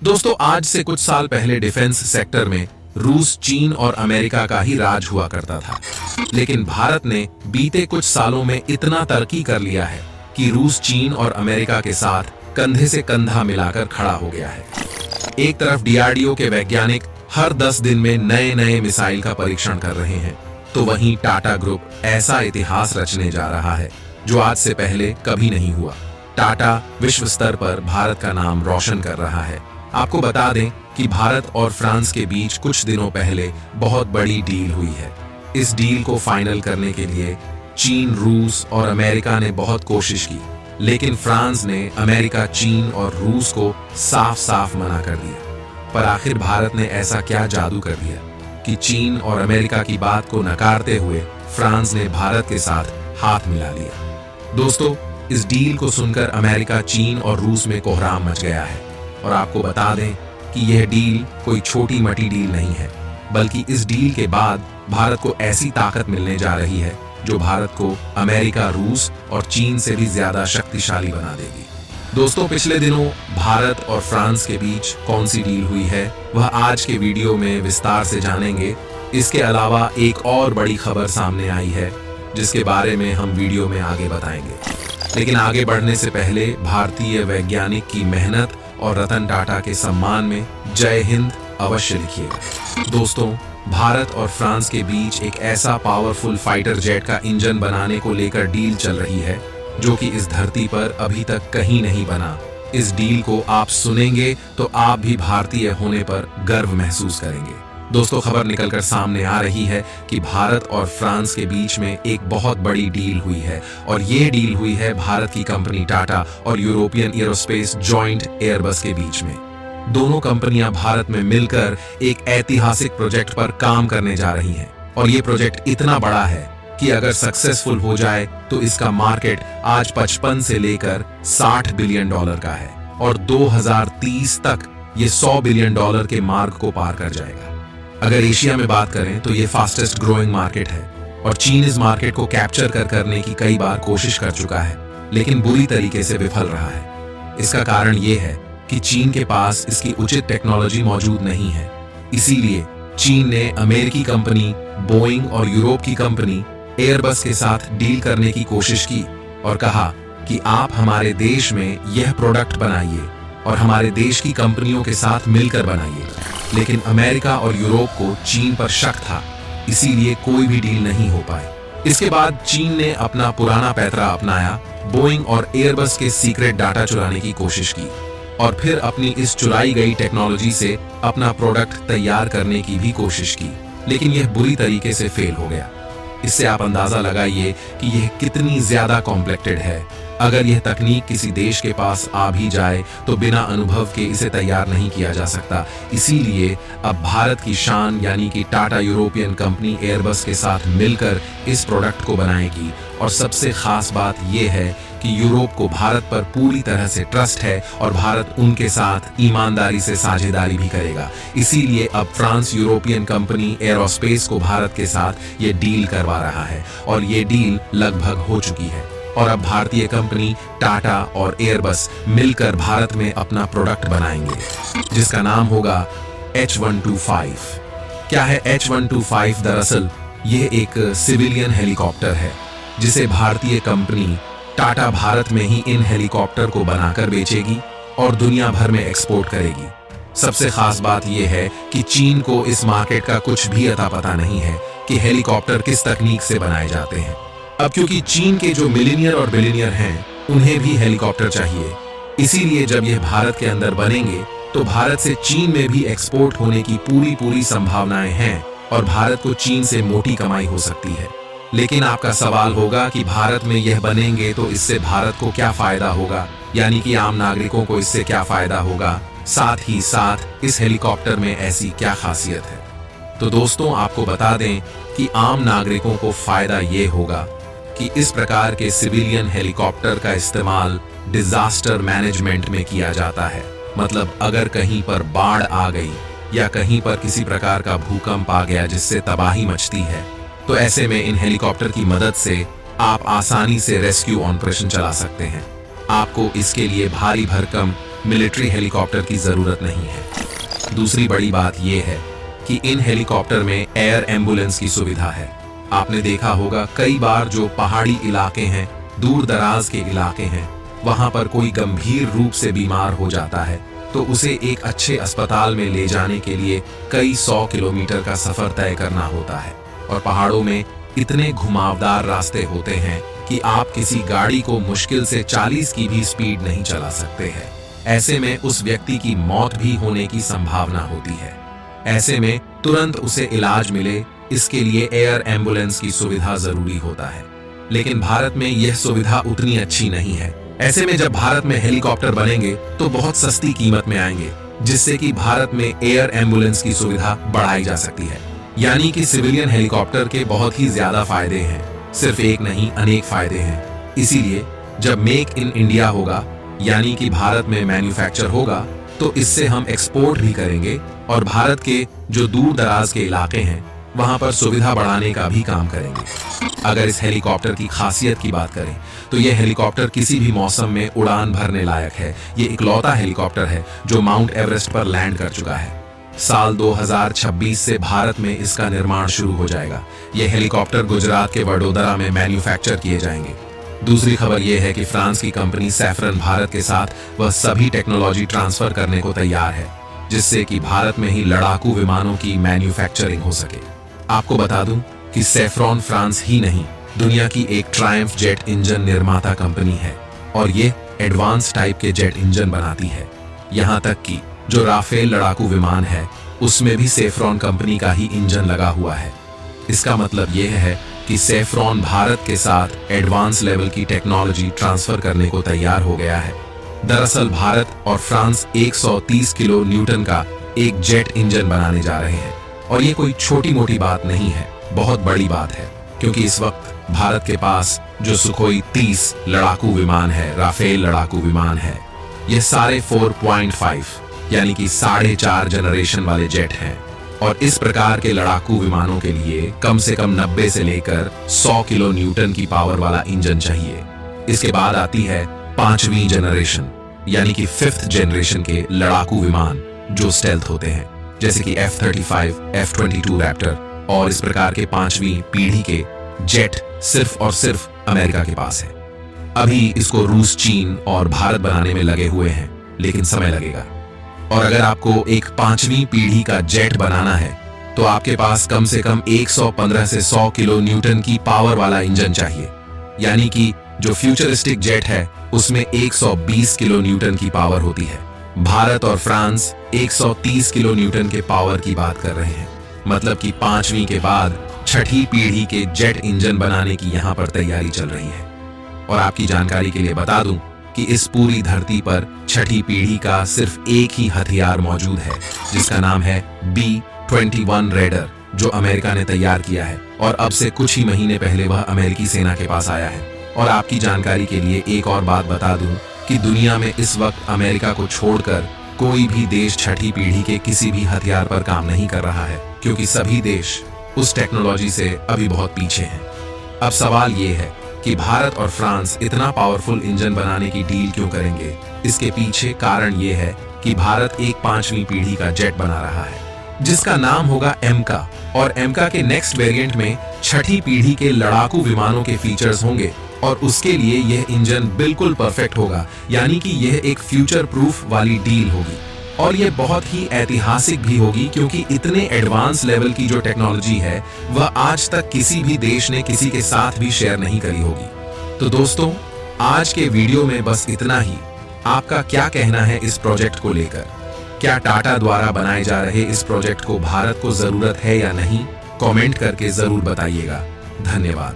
दोस्तों, आज से कुछ साल पहले डिफेंस सेक्टर में रूस, चीन और अमेरिका का ही राज हुआ करता था। लेकिन भारत ने बीते कुछ सालों में इतना तरक्की कर लिया है कि रूस, चीन और अमेरिका के साथ कंधे से कंधा मिलाकर खड़ा हो गया है। एक तरफ डीआरडीओ के वैज्ञानिक हर 10 दिन में नए नए मिसाइल का परीक्षण कर रहे हैं, तो वहीं टाटा ग्रुप ऐसा इतिहास रचने जा रहा है जो आज से पहले कभी नहीं हुआ। टाटा विश्व स्तर पर भारत का नाम रोशन कर रहा है। आपको बता दें कि भारत और फ्रांस के बीच कुछ दिनों पहले बहुत बड़ी डील हुई है। इस डील को फाइनल करने के लिए चीन, रूस और अमेरिका ने बहुत कोशिश की, लेकिन फ्रांस ने अमेरिका, चीन और रूस को साफ साफ मना कर दिया। पर आखिर भारत ने ऐसा क्या जादू कर दिया कि चीन और अमेरिका की बात को नकारते हुए फ्रांस ने भारत के साथ हाथ मिला लिया। दोस्तों, इस डील को सुनकर अमेरिका, चीन और रूस में कोहराम मच गया है। और आपको बता दें कि यह डील कोई छोटी मोटी डील नहीं है, बल्कि इस डील के बाद भारत को ऐसी ताकत मिलने जा रही है जो भारत को अमेरिका, रूस और चीन से भी ज्यादा शक्तिशाली बना देगी। दोस्तों, पिछले दिनों भारत और फ्रांस के बीच कौन सी डील हुई है वह आज के वीडियो में विस्तार से जानेंगे। इसके अलावा एक और बड़ी खबर सामने आई है जिसके बारे में हम वीडियो में आगे बताएंगे। लेकिन आगे बढ़ने से पहले भारतीय वैज्ञानिक की मेहनत और रतन टाटा के सम्मान में जय हिंद अवश्य लिखिएगा। दोस्तों, भारत और फ्रांस के बीच एक ऐसा पावरफुल फाइटर जेट का इंजन बनाने को लेकर डील चल रही है जो कि इस धरती पर अभी तक कहीं नहीं बना। इस डील को आप सुनेंगे तो आप भी भारतीय होने पर गर्व महसूस करेंगे। दोस्तों, खबर निकलकर सामने आ रही है कि भारत और फ्रांस के बीच में एक बहुत बड़ी डील हुई है, और ये डील हुई है भारत की कंपनी टाटा और यूरोपियन एरोस्पेस जॉइंट एयरबस के बीच में। दोनों कंपनियां भारत में मिलकर एक ऐतिहासिक प्रोजेक्ट पर काम करने जा रही हैं, और ये प्रोजेक्ट इतना बड़ा है कि अगर सक्सेसफुल हो जाए तो इसका मार्केट आज 55 से लेकर 60 बिलियन डॉलर का है, और 2030 तक ये 100 बिलियन डॉलर के मार्क को पार कर जाएगा। अगर एशिया में बात करें तो ये फास्टेस्ट ग्रोइंग मार्केट है, और चीन इस मार्केट को कैप्चर करने की कई बार कोशिश कर चुका है, लेकिन बुरी तरीके से विफल रहा है। इसका कारण ये है कि चीन के पास इसकी उचित टेक्नोलॉजी मौजूद नहीं है। इसीलिए चीन ने अमेरिकी कंपनी बोइंग और यूरोप की कंपनी एयरबस के साथ डील करने की कोशिश की और कहा कि आप हमारे देश में यह प्रोडक्ट बनाइए और हमारे देश की कंपनियों के साथ मिलकर बनाइए। लेकिन अमेरिका और यूरोप को चीन पर शक था, इसीलिए कोई भी डील नहीं हो पाई। इसके बाद चीन ने अपना पुराना पैतरा अपनाया, बोइंग और एयरबस के सीक्रेट डाटा चुराने की कोशिश की, और फिर अपनी इस चुराई गई टेक्नोलॉजी से अपना प्रोडक्ट तैयार करने की भी कोशिश की, लेकिन यह बुरी तरीके से फेल हो गया। इससे आप अंदाजा लगाइए कि यह कितनी ज्यादा कॉम्प्लेक्टेड है। अगर यह तकनीक किसी देश के पास आ भी जाए तो बिना अनुभव के इसे तैयार नहीं किया जा सकता। इसीलिए अब भारत की शान यानी कि टाटा यूरोपियन कंपनी एयरबस के साथ मिलकर इस प्रोडक्ट को बनाएगी, और सबसे खास बात यह है कि यूरोप को भारत पर पूरी तरह से ट्रस्ट है और भारत उनके साथ ईमानदारी से साझेदारी भी करेगा। इसीलिए अब फ्रांस यूरोपियन कंपनी एरोस्पेस को भारत के साथ ये डील करवा रहा है, और ये डील लगभग हो चुकी है। और अब भारतीय कंपनी टाटा और एयरबस मिलकर भारत में अपना प्रोडक्ट बनाएंगे जिसका नाम होगा H125। क्या है H125? दरअसल यह एक सिविलियन हेलीकॉप्टर है जिसे भारतीय कंपनी टाटा भारत में ही इन हेलीकॉप्टर को बनाकर बेचेगी और दुनिया भर में एक्सपोर्ट करेगी। सबसे खास बात यह है कि चीन को इस मार्केट का कुछ भी अता पता नहीं है कि हेलीकॉप्टर किस तकनीक से बनाए जाते हैं। अब क्योंकि चीन के जो मिलीनियर और बिलियनियर हैं उन्हें भी हेलीकॉप्टर चाहिए, इसीलिए जब यह भारत के अंदर बनेंगे तो भारत से चीन में भी एक्सपोर्ट होने की पूरी संभावनाएं हैं, और भारत को चीन से मोटी कमाई हो सकती है। लेकिन आपका सवाल होगा कि भारत में यह बनेंगे तो इससे भारत को क्या फायदा होगा, यानी कि आम नागरिकों को इससे क्या फायदा होगा, साथ ही साथ इस हेलीकॉप्टर में ऐसी क्या खासियत है। तो दोस्तों, आपको बता दें कि आम नागरिकों को फायदा ये होगा कि इस प्रकार के सिविलियन हेलीकॉप्टर का इस्तेमाल डिजास्टर मैनेजमेंट में किया जाता है। मतलब अगर कहीं पर बाढ़ आ गई या कहीं पर किसी प्रकार का भूकंप आ गया जिससे तबाही मचती है, तो ऐसे में इन हेलीकॉप्टर की मदद से आप आसानी से रेस्क्यू ऑपरेशन चला सकते हैं। आपको इसके लिए भारी भरकम मिलिट्री हेलीकॉप्टर की जरूरत नहीं है। दूसरी बड़ी बात यह है कि इन हेलीकॉप्टर में एयर एम्बुलेंस की सुविधा है। आपने देखा होगा कई बार जो पहाड़ी इलाके हैं, दूर दराज के इलाके हैं, वहां पर कोई गंभीर रूप से बीमार हो जाता है तो उसे एक अच्छे अस्पताल में ले जाने के लिए कई 100 किलोमीटर का सफर तय करना होता है। और पहाड़ों में इतने घुमावदार रास्ते होते हैं कि आप किसी गाड़ी को मुश्किल से 40 की भी स्पीड नहीं चला सकते हैं। ऐसे में उस व्यक्ति की मौत भी होने की संभावना होती है। ऐसे में तुरंत उसे इलाज मिले, इसके लिए एयर एम्बुलेंस की सुविधा जरूरी होता है। लेकिन भारत में यह सुविधा उतनी अच्छी नहीं है। ऐसे में जब भारत में हेलीकॉप्टर बनेंगे तो बहुत सस्ती कीमत में आएंगे, जिससे कि भारत में एयर एम्बुलेंस की सुविधा बढ़ाई जा सकती है। यानी कि सिविलियन हेलीकॉप्टर के बहुत ही ज्यादा फायदे हैं, सिर्फ एक नहीं अनेक फायदे हैं। इसीलिए जब मेक इन इंडिया होगा, यानी कि भारत में मैन्युफैक्चर होगा, तो इससे हम एक्सपोर्ट भी करेंगे और भारत के जो दूर दराज के इलाके हैं वहां पर सुविधा बढ़ाने का भी काम करेंगे। अगर इस हेलीकॉप्टर की खासियत की बात करें तो यह हेलीकॉप्टर किसी भी मौसम में उड़ान भरने लायक है। ये इकलौता हेलीकॉप्टर है जो माउंट एवरेस्ट पर लैंड कर चुका है। साल 2026 से भारत में इसका निर्माण शुरू हो जाएगा। यह हेलीकॉप्टर गुजरात के वडोदरा में मैन्युफैक्चर किए जाएंगे। दूसरी खबर यह है कि फ्रांस की कंपनी सैफरन भारत के साथ वह सभी टेक्नोलॉजी ट्रांसफर करने को तैयार है, जिससे कि भारत में ही लड़ाकू विमानों की मैन्युफैक्चरिंग हो सके। आपको बता दूं कि सैफरॉन फ्रांस ही नहीं, दुनिया की एक ट्रायम्फ जेट इंजन निर्माता कंपनी है और ये एडवांस टाइप के जेट इंजन बनाती है। यहाँ तक कि जो राफेल लड़ाकू विमान है उसमें भी सैफरॉन कंपनी का ही इंजन लगा हुआ है। इसका मतलब यह है कि सैफरॉन भारत के साथ एडवांस लेवल की टेक्नोलॉजी ट्रांसफर करने को तैयार हो गया है। दरअसल भारत और फ्रांस 130 किलो न्यूटन का एक जेट इंजन बनाने जा रहे हैं और ये कोई छोटी मोटी बात नहीं है, बहुत बड़ी बात है। क्योंकि इस वक्त भारत के पास जो सुखोई 30 लड़ाकू विमान है, राफेल लड़ाकू विमान है, ये सारे 4.5 यानी कि 4.5 जनरेशन वाले जेट हैं। और इस प्रकार के लड़ाकू विमानों के लिए कम से कम 90 से लेकर 100 किलो न्यूटन की पावर वाला इंजन चाहिए। इसके बाद आती है 5वीं जनरेशन यानी कि 5th जनरेशन के लड़ाकू विमान जो स्टेल्थ होते हैं, जैसे कि F-35, F-22 रैप्टर और इस प्रकार के 5वीं पीढ़ी के जेट सिर्फ और सिर्फ अमेरिका के पास है। अभी इसको रूस, चीन और भारत बनाने में लगे हुए हैं, लेकिन समय लगेगा। और अगर आपको एक 5वीं पीढ़ी का जेट बनाना है तो आपके पास कम से कम 115 से 100 किलो न्यूटन की पावर वाला इंजन चाहिए। यानी कि जो फ्यूचरिस्टिक जेट है उसमें 120 किलो न्यूटन की पावर होती है। भारत और फ्रांस 130 किलो न्यूटन के पावर की बात कर रहे हैं। मतलब कि 5वीं के बाद 6ठी पीढ़ी के जेट इंजन बनाने की यहाँ पर तैयारी चल रही है। और आपकी जानकारी के लिए बता दूं कि इस पूरी धरती पर 6ठी पीढ़ी का सिर्फ एक ही हथियार मौजूद है, जिसका नाम है B-21 रेडर, जो अमेरिका ने तैयार किया है और अब से कुछ ही महीने पहले वह अमेरिकी सेना के पास आया है। और आपकी जानकारी के लिए एक और बात बता दूं कि दुनिया में इस वक्त अमेरिका को छोड़कर कोई भी देश 6ठी पीढ़ी के किसी भी हथियार पर काम नहीं कर रहा है, क्योंकि सभी देश उस टेक्नोलॉजी से अभी बहुत पीछे हैं। अब सवाल ये है कि भारत और फ्रांस इतना पावरफुल इंजन बनाने की डील क्यों करेंगे? इसके पीछे कारण ये है कि भारत एक 5वीं पीढ़ी का जेट बना रहा है जिसका नाम होगा एमका, और एमका के नेक्स्ट वेरिएंट में 6ठी पीढ़ी के लड़ाकू विमानों के फीचर्स होंगे और उसके लिए यह इंजन बिल्कुल परफेक्ट होगा। यानी कि यह एक फ्यूचर प्रूफ वाली डील होगी और यह बहुत ही ऐतिहासिक भी होगी, क्योंकि इतने एडवांस लेवल की जो टेक्नोलॉजी है वह आज तक किसी भी देश ने किसी के साथ भी शेयर नहीं करी होगी। तो दोस्तों, आज के वीडियो में बस इतना ही। आपका क्या कहना है इस प्रोजेक्ट को लेकर? क्या टाटा द्वारा बनाए जा रहे इस प्रोजेक्ट को भारत को जरूरत है या नहीं? कमेंट करके जरूर बताइएगा। धन्यवाद।